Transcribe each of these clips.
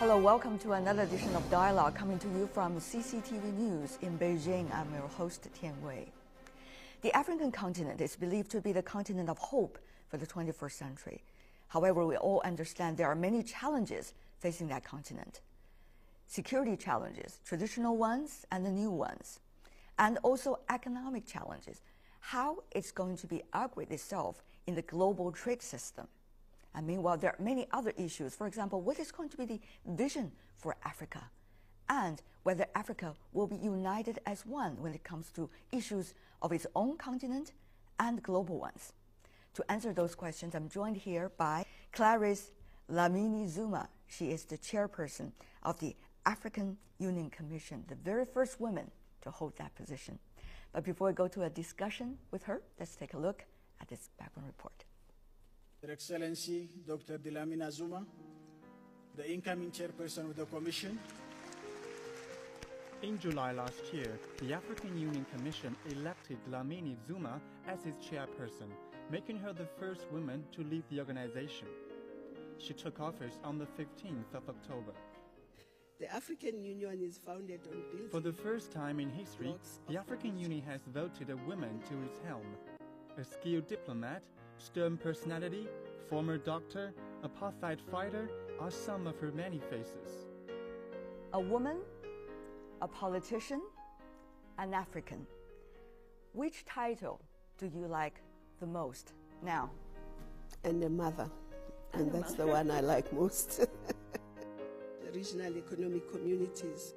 Hello, welcome to another edition of Dialogue coming to you from CCTV News in Beijing. I'm your host, Tian Wei. The African continent is believed to be the continent of hope for the 21st century. However, we all understand there are many challenges facing that continent. Security challenges, traditional ones and the new ones, and also economic challenges, how it's going to be upgrade itself in the global trade system. And meanwhile, there are many other issues. For example, what is going to be the vision for Africa? And whether Africa will be united as one when it comes to issues of its own continent and global ones. To answer those questions, I'm joined here by Clarice Dlamini Zuma. She is the chairperson of the African Union Commission, the very first woman to hold that position. But before we go to a discussion with her, let's take a look at this background report. Your Excellency, Dr. Dlamini Zuma, the incoming chairperson of the Commission. In July last year, the African Union Commission elected Dlamini Zuma as its chairperson, making her the first woman to lead the organization. She took office on the 15th of October. The African Union is founded on building. For the first time in history, the African Union has voted a woman to its helm. A skilled diplomat, stern personality, former doctor, apartheid fighter are some of her many faces. A woman, a politician, an African. Which title do you like the most now? And a mother. And that's the one I like most. The regional economic communities.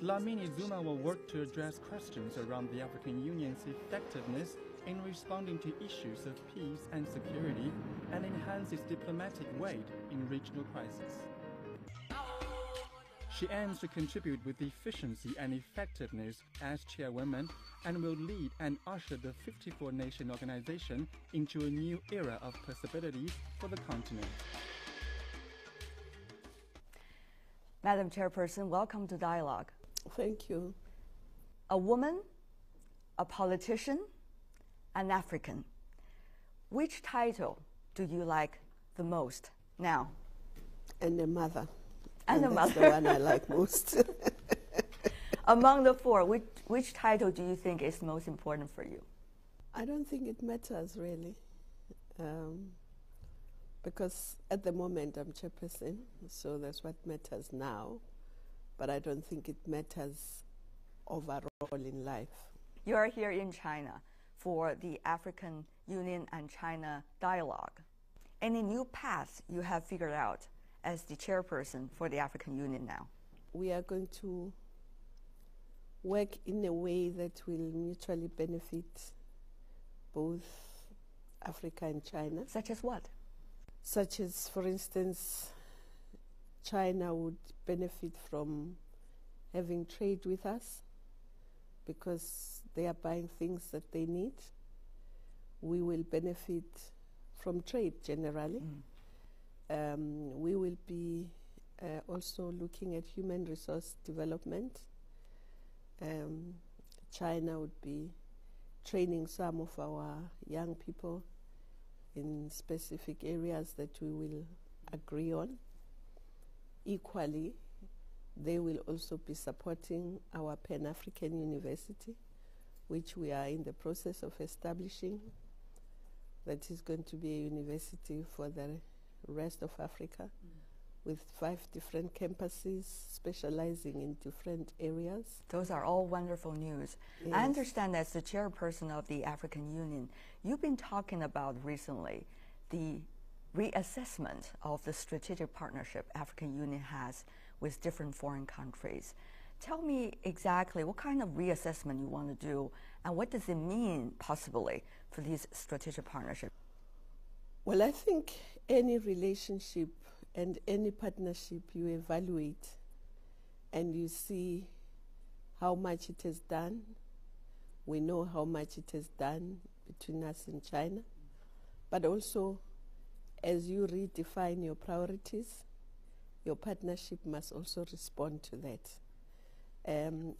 Dlamini Zuma will work to address questions around the African Union's effectiveness in responding to issues of peace and security and enhance its diplomatic weight in regional crises. She aims to contribute with efficiency and effectiveness as chairwoman and will lead and usher the 54-nation organization into a new era of possibilities for the continent. Madam Chairperson, welcome to Dialogue. Thank you. A woman, a politician, an African. Which title do you like the most now? And a mother. And a that's mother. the one I like most. Among the four, which title do you think is most important for you? I don't think it matters really. Because at the moment I'm chairperson, so that's what matters now. But I don't think it matters overall in life. You are here in China for the African Union and China dialogue. Any new paths you have figured out as the chairperson for the African Union now? We are going to work in a way that will mutually benefit both Africa and China. Such as what? Such as, for instance, China would benefit from having trade with us because they are buying things that they need. We will benefit from trade generally. We will be also looking at human resource development. China would be training some of our young people in specific areas that we will agree on. Equally, they will also be supporting our Pan-African University, which we are in the process of establishing. That is going to be a university for the rest of Africa with 5 different campuses specializing in different areas. Those are all wonderful news. Yes. I understand as the chairperson of the African Union, you've been talking about recently the reassessment of the strategic partnership African Union has with different foreign countries. Tell me exactly what kind of reassessment you want to do and what does it mean possibly for these strategic partnerships? Well, I think any relationship and any partnership you evaluate and you see how much it has done. We know how much it has done between us and China, but also as you redefine your priorities, your partnership must also respond to that.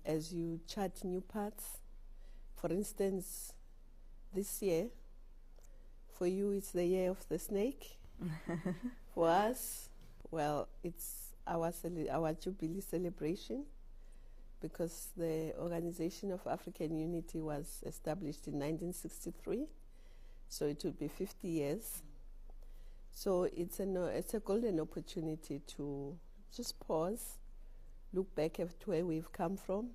As you chart new paths, for instance, this year, for you it's the year of the snake. For us, well, it's our Jubilee celebration, because the Organization of African Unity was established in 1963, so it will be 50 years. So it's a golden opportunity to just pause, look back at where we've come from,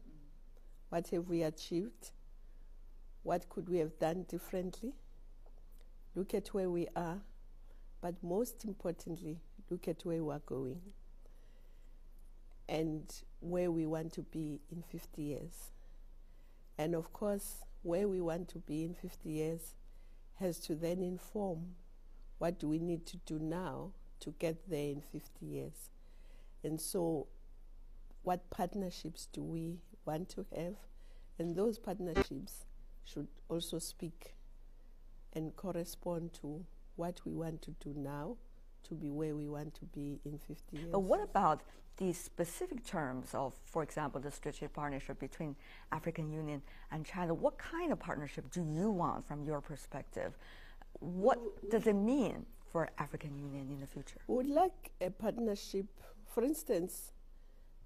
what have we achieved, what could we have done differently, look at where we are, but most importantly, look at where we are going and where we want to be in 50 years. And of course, where we want to be in 50 years has to then inform what do we need to do now to get there in 50 years. And so what partnerships do we want to have? And those partnerships should also speak and correspond to what we want to do now to be where we want to be in 50 years. But what about the specific terms of, for example, the strategic partnership between African Union and China? What kind of partnership do you want from your perspective? What does it mean for African Union in the future? We would like a partnership. For instance,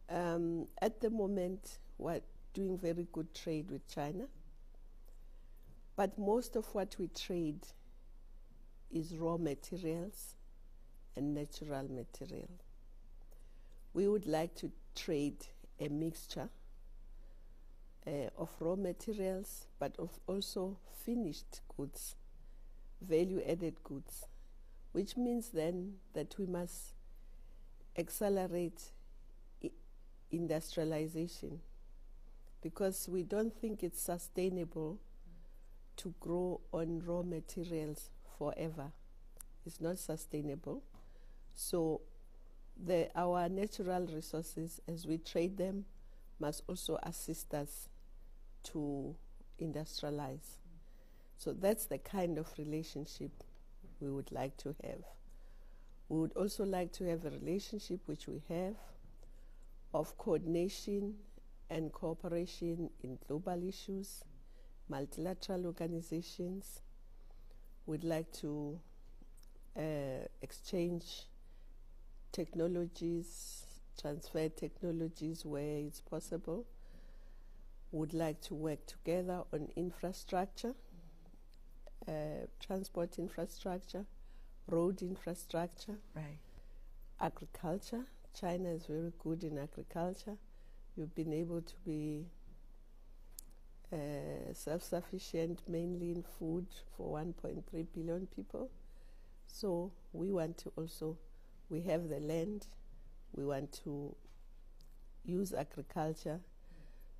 at the moment, we're doing very good trade with China, but most of what we trade is raw materials and natural material. We would like to trade a mixture of raw materials, but of also finished goods, value-added goods, which means then that we must accelerate industrialization, because we don't think it's sustainable to grow on raw materials forever. It's not sustainable. So our natural resources, as we trade them, must also assist us to industrialize. So that's the kind of relationship we would like to have. We would also like to have a relationship, which we have, of coordination and cooperation in global issues, multilateral organizations. We'd like to exchange technologies, transfer technologies where it's possible. Would like to work together on infrastructure, transport infrastructure, road infrastructure, right, agriculture. China is very good in agriculture. You've been able to be self-sufficient mainly in food for 1.3 billion people. So we want to also, we have the land, we want to use agriculture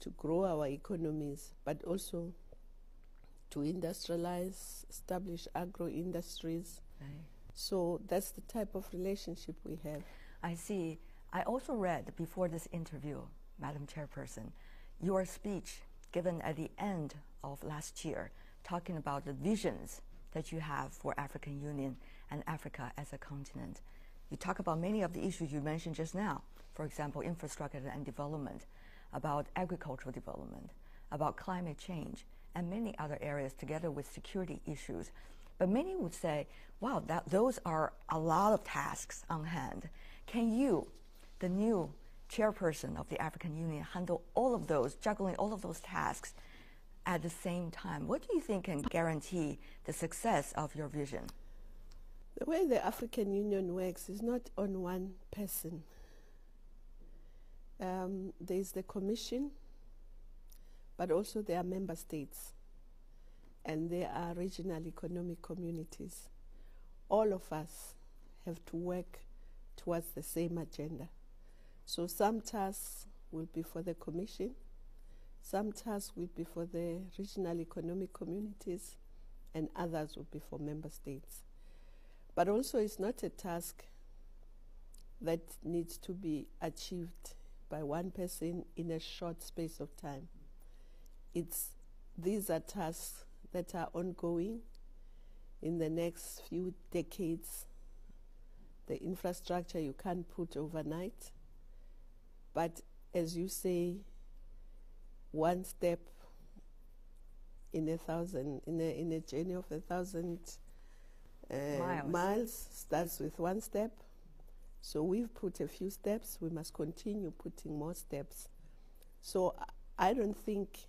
to grow our economies, but also to industrialize, establish agro-industries. right. So that's the type of relationship we have. I see. I also read before this interview, Madam Chairperson, your speech given at the end of last year, talking about the visions that you have for African Union and Africa as a continent. You talk about many of the issues you mentioned just now, for example, infrastructure and development, about agricultural development, about climate change, and many other areas together with security issues. But many would say, wow, those are a lot of tasks on hand. Can you, the new chairperson of the African Union, handle all of those, juggling all of those tasks at the same time? What do you think can guarantee the success of your vision? The way the African Union works is not on one person. There's the Commission, but also there are member states, and there are regional economic communities. All of us have to work towards the same agenda. So some tasks will be for the Commission, some tasks will be for the regional economic communities, and others will be for member states. But also it's not a task that needs to be achieved by one person in a short space of time. These are tasks that are ongoing in the next few decades. The infrastructure you can't put overnight, but as you say, one step in a journey of 1,000 miles starts with one step, So we've put a few steps. We must continue putting more steps. So I don't think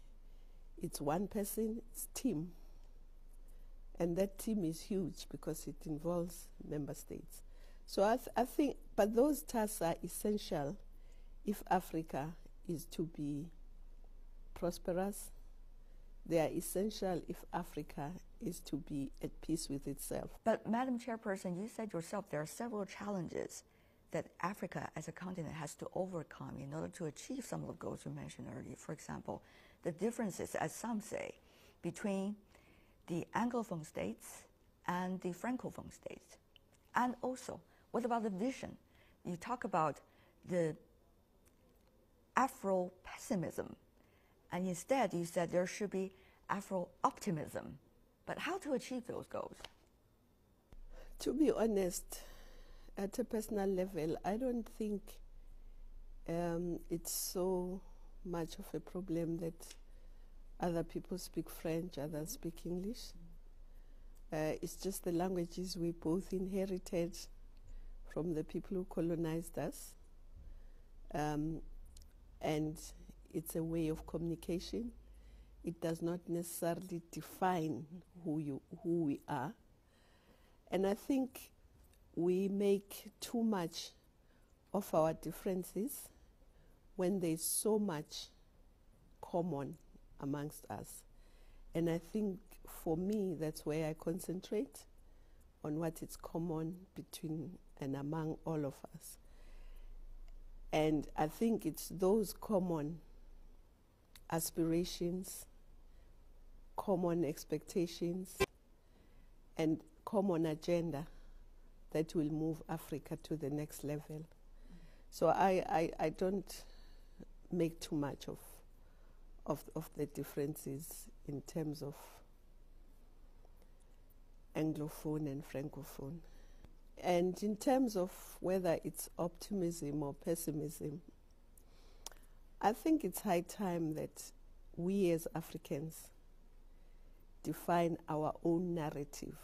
it's one person, it's team. And that team is huge because it involves member states. So I think, but those tasks are essential if Africa is to be prosperous. They are essential if Africa is to be at peace with itself. But Madam Chairperson, you said yourself there are several challenges that Africa as a continent has to overcome in order to achieve some of the goals you mentioned earlier. For example, the differences, as some say, between the Anglophone states and the Francophone states. And also, what about the vision? You talk about the Afro-pessimism, and instead you said there should be Afro-optimism. But how to achieve those goals? To be honest, at a personal level, I don't think it's so much of a problem that other people speak French, others speak English. It's just the languages we both inherited from the people who colonized us. And it's a way of communication. It does not necessarily define who we are. And I think we make too much of our differences when there's so much common amongst us. And I think for me, that's where I concentrate on what is common between and among all of us. And I think it's those common aspirations, common expectations, and common agenda that will move Africa to the next level. So I don't make too much of the differences in terms of Anglophone and Francophone. And in terms of whether it's optimism or pessimism, I think it's high time that we as Africans define our own narrative,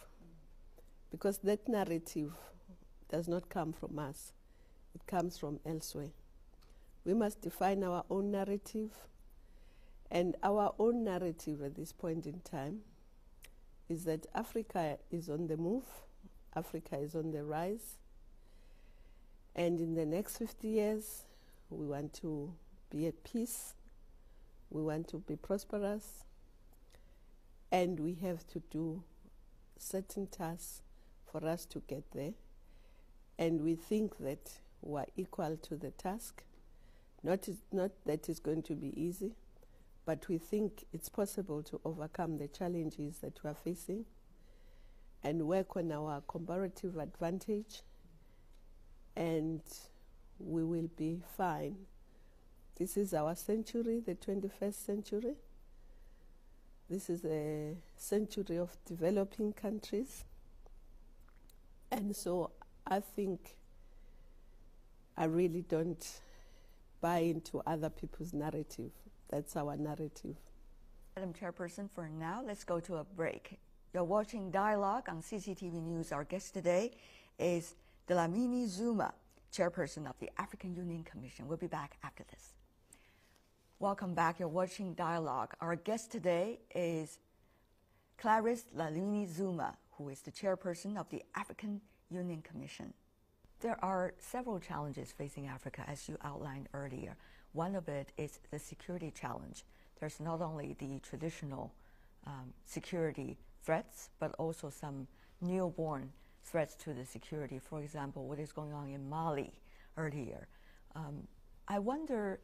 because that narrative does not come from us, it comes from elsewhere. We must define our own narrative, and our own narrative at this point in time is that Africa is on the move, Africa is on the rise, and in the next 50 years, we want to be at peace, we want to be prosperous, and we have to do certain tasks for us to get there. And we think that we are equal to the task. Not that it's going to be easy, but we think it's possible to overcome the challenges that we are facing and work on our comparative advantage, and we will be fine. This is our century, the 21st century. This is a century of developing countries. And so I think I really don't buy into other people's narrative. That's our narrative. Madam Chairperson, for now, let's go to a break. You're watching Dialogue on CCTV News. Our guest today is Dlamini Zuma, Chairperson of the African Union Commission. We'll be back after this. Welcome back. You're watching Dialogue. Our guest today is Clarice Dlamini Zuma, who is the Chairperson of the African Union Commission. There are several challenges facing Africa, as you outlined earlier. One of it is the security challenge. There's not only the traditional security threats, but also some newborn threats to the security. For example, what is going on in Mali earlier. I wonder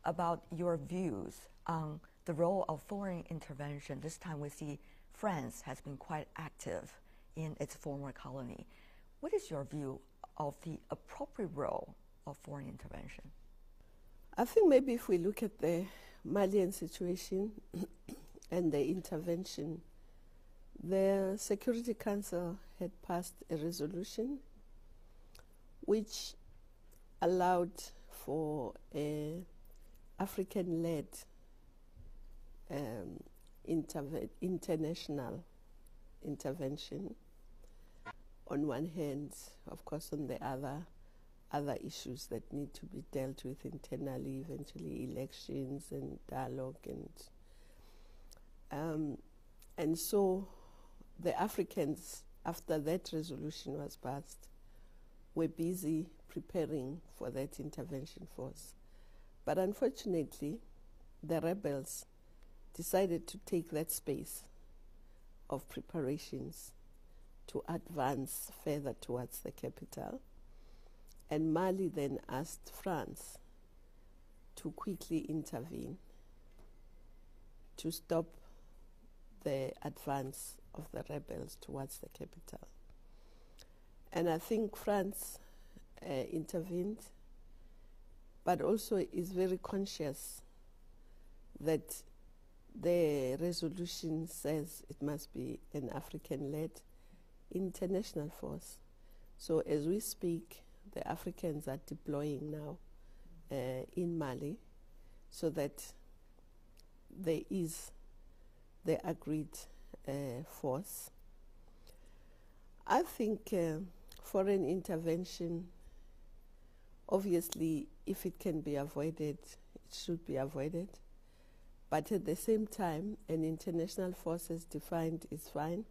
about your views on the role of foreign intervention. This time we see France has been quite active in its former colony. What is your view of the appropriate role of foreign intervention? I think maybe if we look at the Malian situation and the intervention, the Security Council had passed a resolution which allowed for a African-led international intervention on one hand, of course on the other, other issues that need to be dealt with internally, eventually elections and dialogue, and so the Africans, after that resolution was passed, were busy preparing for that intervention force. But unfortunately, the rebels decided to take that space of preparations to advance further towards the capital. And Mali then asked France to quickly intervene to stop the advance of the rebels towards the capital. And I think France intervened, but also is very conscious that the resolution says it must be an African-led international force. So as we speak, the Africans are deploying now in Mali so that there is the agreed force. I think foreign intervention, obviously, if it can be avoided, it should be avoided. But at the same time, an international force as defined is fine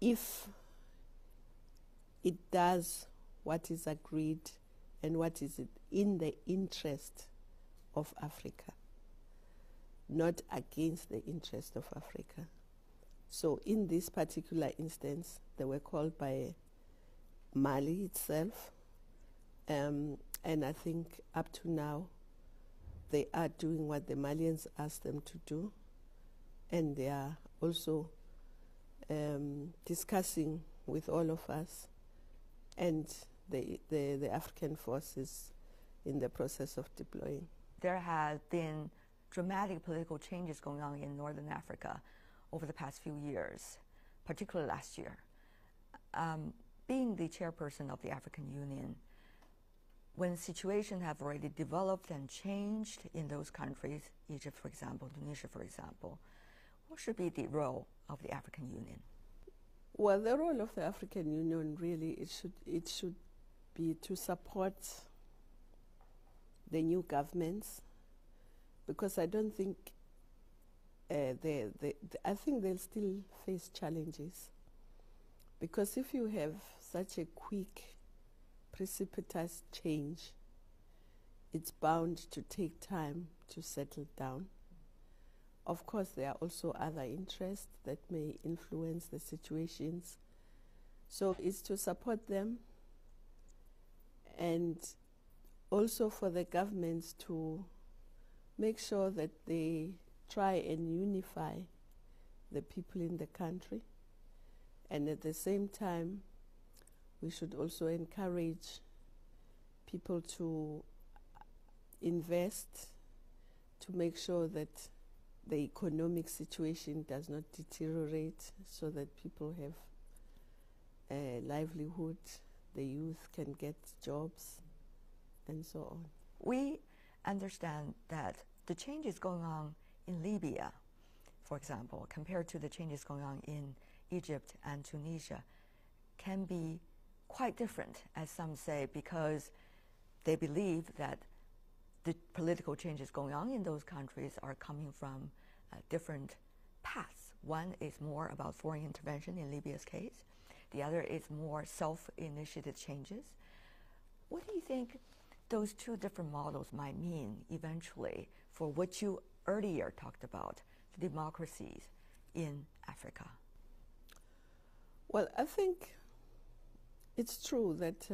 if it does what is agreed and what is in the interest of Africa, not against the interest of Africa. So in this particular instance, they were called by Mali itself, and I think up to now, they are doing what the Malians asked them to do, and they are also discussing with all of us, and the African forces in the process of deploying. There have been dramatic political changes going on in Northern Africa over the past few years, particularly last year. Being the chairperson of the African Union, when situations have already developed and changed in those countries, Egypt, for example, Tunisia, for example, what should be the role of the African Union? Well, the role of the African Union really, it should be to support the new governments, because I don't think I think they'll still face challenges, because if you have such a quick, precipitous change, it's bound to take time to settle down. Of course, there are also other interests that may influence the situations. So it's to support them, and also for the governments to make sure that they try and unify the people in the country. And at the same time, we should also encourage people to invest, to make sure that the economic situation does not deteriorate, so that people have a livelihood, the youth can get jobs, and so on. We understand that the changes going on in Libya, for example, compared to the changes going on in Egypt and Tunisia, can be quite different, as some say, because they believe that the political changes going on in those countries are coming from different paths. One is more about foreign intervention in Libya's case. The other is more self-initiated changes. What do you think those two different models might mean eventually for what you earlier talked about, the democracies in Africa? Well, I think it's true that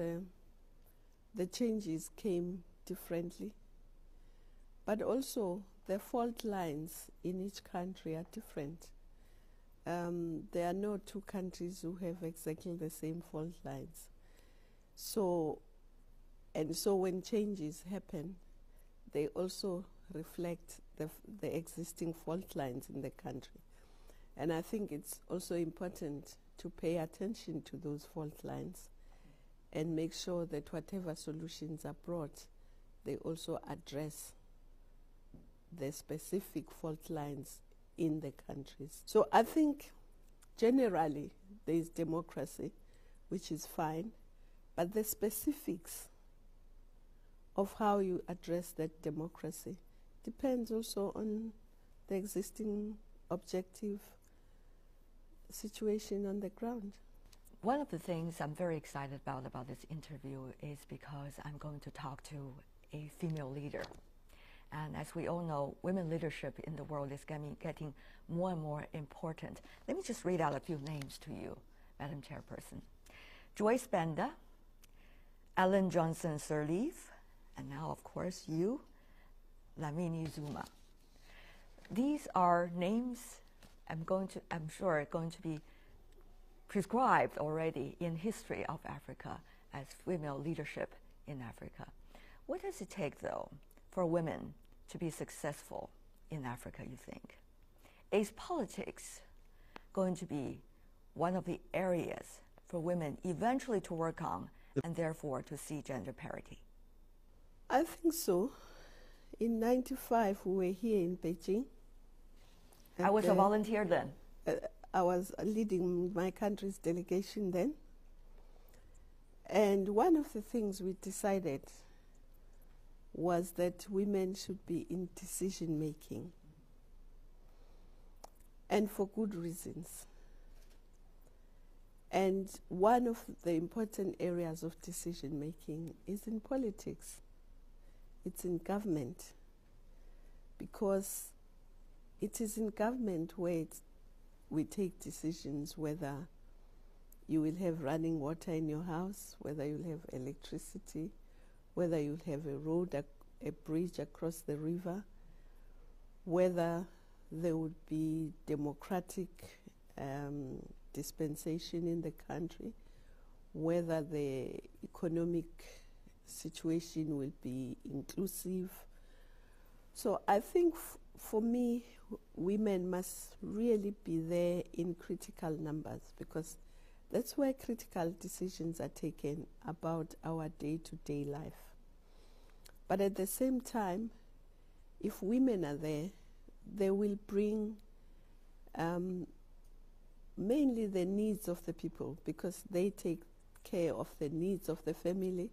the changes came differently, but also the fault lines in each country are different. There are no two countries who have exactly the same fault lines. So when changes happen, they also reflect the existing fault lines in the country. And I think it's also important to pay attention to those fault lines and make sure that whatever solutions are brought, they also address the specific fault lines in the countries. So I think generally there is democracy, which is fine, But the specifics of how you address that democracy depends also on the existing objective situation on the ground. One of the things I'm very excited about this interview is because I'm going to talk to a female leader. And as we all know, women leadership in the world is getting more and more important. Let me just read out a few names to you, Madam Chairperson. Joyce Banda, Ellen Johnson Sirleaf, and now, of course, you, Dlamini Zuma. These are names I'm sure are going to be prescribed already in history of Africa as female leadership in Africa. What does it take, though, for women to be successful in Africa, you think? Is politics going to be one of the areas for women eventually to work on and therefore to see gender parity? I think so. In 95, we were here in Beijing. I was a volunteer then. I was leading my country's delegation then. And one of the things we decided was that women should be in decision making, and for good reasons. And one of the important areas of decision making is in politics. It's in government, because it is in government where we take decisions whether you will have running water in your house, whether you'll have electricity, whether you'll have a road, a bridge across the river, whether there would be democratic dispensation in the country, whether the economic situation will be inclusive. So I think for me, women must really be there in critical numbers, because that's where critical decisions are taken about our day-to-day life. But at the same time, if women are there, they will bring mainly the needs of the people, because they take care of the needs of the family,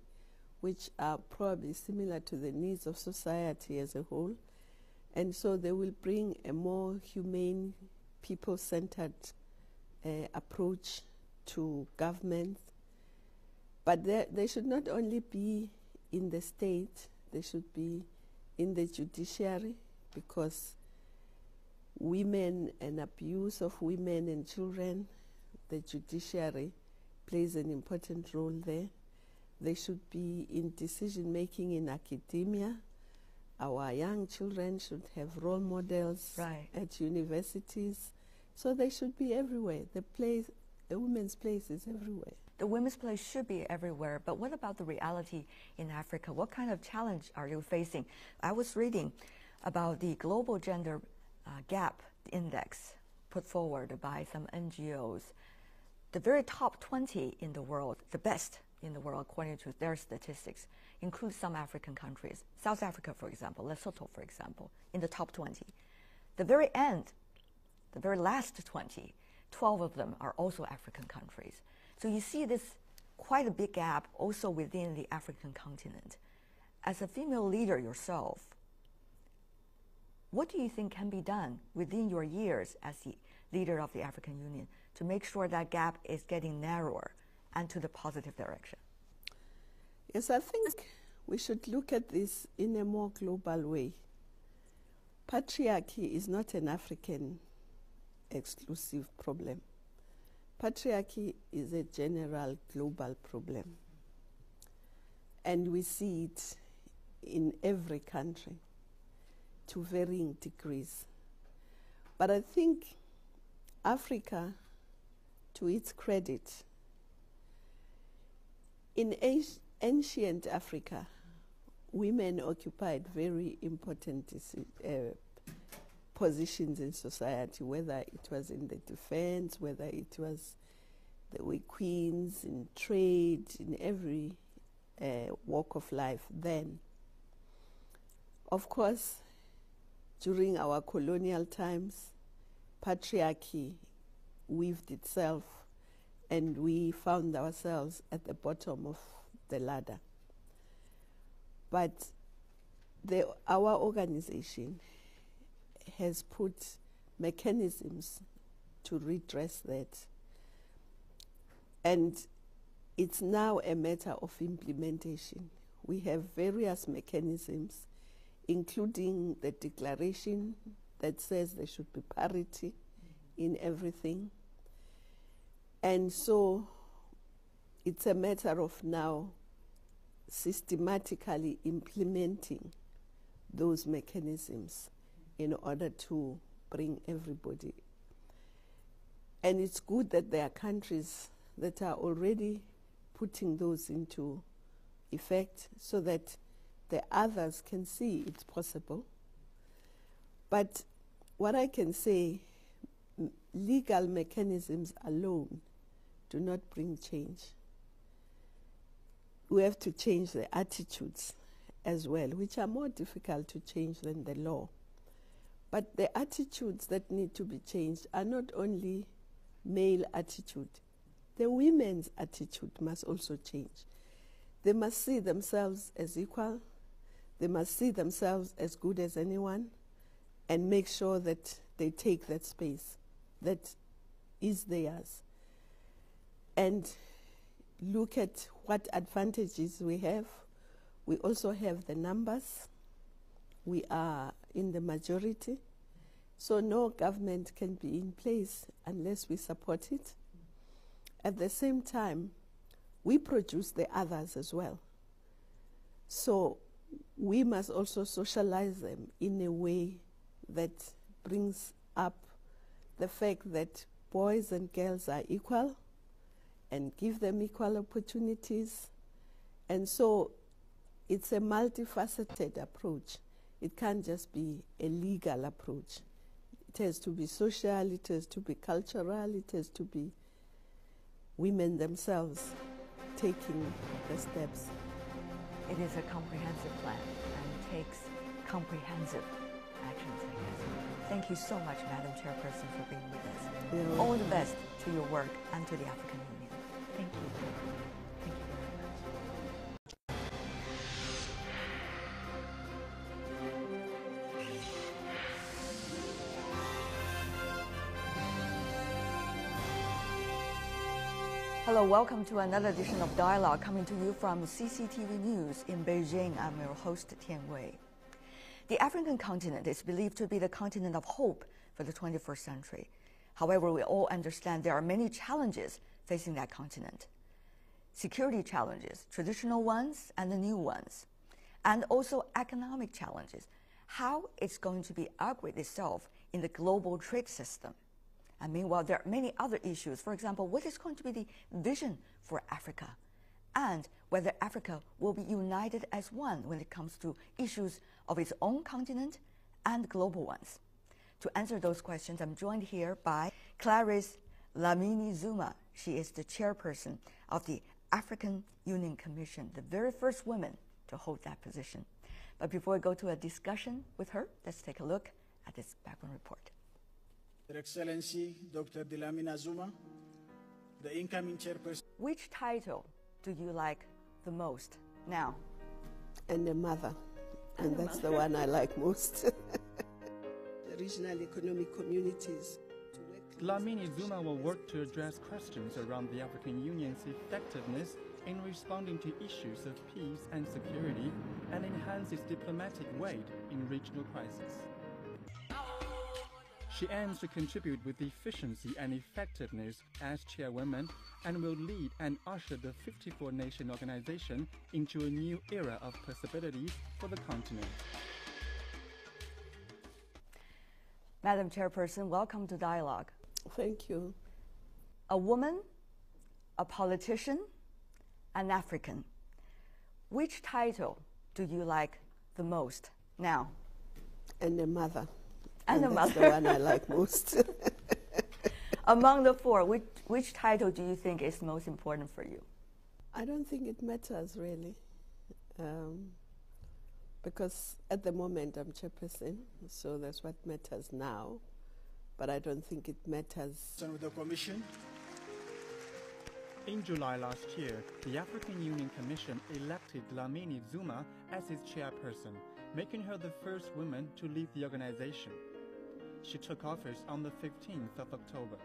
which are probably similar to the needs of society as a whole. And so they will bring a more humane, people-centered approach to government. But they should not only be in the state, they should be in the judiciary, because women and abuse of women and children, the judiciary plays an important role there. They should be in decision-making in academia. Our young children should have role models at universities. So they should be everywhere. The women's place is everywhere. The women's place should be everywhere, but what about the reality in Africa? What kind of challenge are you facing? I was reading about the Global Gender Gap Index put forward by some NGOs. The very top 20 in the world, the best in the world according to their statistics, include some African countries. South Africa, for example, Lesotho, for example, in the top 20. The very end, the very last 20, 12 of them are also African countries. So you see this quite a big gap also within the African continent. As a female leader yourself, what do you think can be done within your years as the leader of the African Union to make sure that gap is getting narrower and to the positive direction? Yes, I think we should look at this in a more global way. Patriarchy is not an African exclusive problem. Patriarchy is a general global problem. And we see it in every country to varying degrees. But I think Africa, to its credit, in ancient Africa, women occupied very important positions in society, whether it was in the defense, whether it was they were queens in trade, in every walk of life then. Of course, during our colonial times, patriarchy weaved itself and we found ourselves at the bottom of the ladder. But our organization has put mechanisms to redress that. And it's now a matter of implementation. We have various mechanisms, including the declaration that says there should be parity in everything. And so it's a matter of now systematically implementing those mechanisms in order to bring everybody. And it's good that there are countries that are already putting those into effect so that the others can see it's possible. But what I can say, legal mechanisms alone do not bring change. We have to change the attitudes as well, which are more difficult to change than the law. But the attitudes that need to be changed are not only male attitude. The women's attitude must also change. They must see themselves as equal. They must see themselves as good as anyone and make sure that they take that space that is theirs. And look at what advantages we have. We also have the numbers. We are in the majority. So no government can be in place unless we support it. At the same time, we produce the others as well. So we must also socialize them in a way that brings up the fact that boys and girls are equal and give them equal opportunities. And so it's a multifaceted approach. It can't just be a legal approach. It has to be social, it has to be cultural, it has to be women themselves taking the steps. It is a comprehensive plan and takes comprehensive actions, I guess. Thank you so much, Madam Chairperson, for being with us. Yeah. All the best to your work and to the African Union. Thank you. Thank you very much. Hello, welcome to another edition of Dialogue coming to you from CCTV News in Beijing. I'm your host, Tian Wei. The African continent is believed to be the continent of hope for the 21st century. However, we all understand there are many challenges facing that continent. Security challenges, traditional ones and the new ones, and also economic challenges. How it's going to be upgrade itself in the global trade system. And meanwhile, there are many other issues. For example, what is going to be the vision for Africa? And whether Africa will be united as one when it comes to issues of its own continent and global ones. To answer those questions, I'm joined here by Clarice Dlamini Zuma. She is the chairperson of the African Union Commission, the very first woman to hold that position. But before we go to a discussion with her, let's take a look at this background report. Your Excellency, Dr. Dlamini Zuma, the incoming chairperson. Which title do you like the most now? And the mother. And that's the one I like most. The regional economic communities. Dlamini Zuma will work to address questions around the African Union's effectiveness in responding to issues of peace and security and enhance its diplomatic weight in regional crises. She aims to contribute with efficiency and effectiveness as chairwoman and will lead and usher the 54-nation organization into a new era of possibilities for the continent. Madam Chairperson, welcome to Dialogue. Thank you. A woman, a politician, an African. Which title do you like the most now? And the mother. And the that's mother. the one I like most. Among the four, which title do you think is most important for you? I don't think it matters really, because at the moment I'm chairperson, so that's what matters now. But I don't think it matters. With the Commission. In July last year, the African Union Commission elected Dlamini Zuma as its chairperson, making her the first woman to lead the organization. She took office on the 15th of October.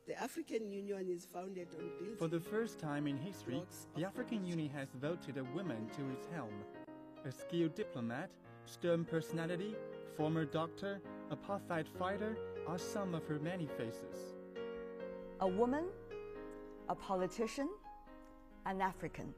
The African Union is founded on building. For the first time in history, the African Union has voted a woman to its helm. A skilled diplomat, stern personality, former doctor, apartheid fighter are some of her many faces. A woman, a politician, an African.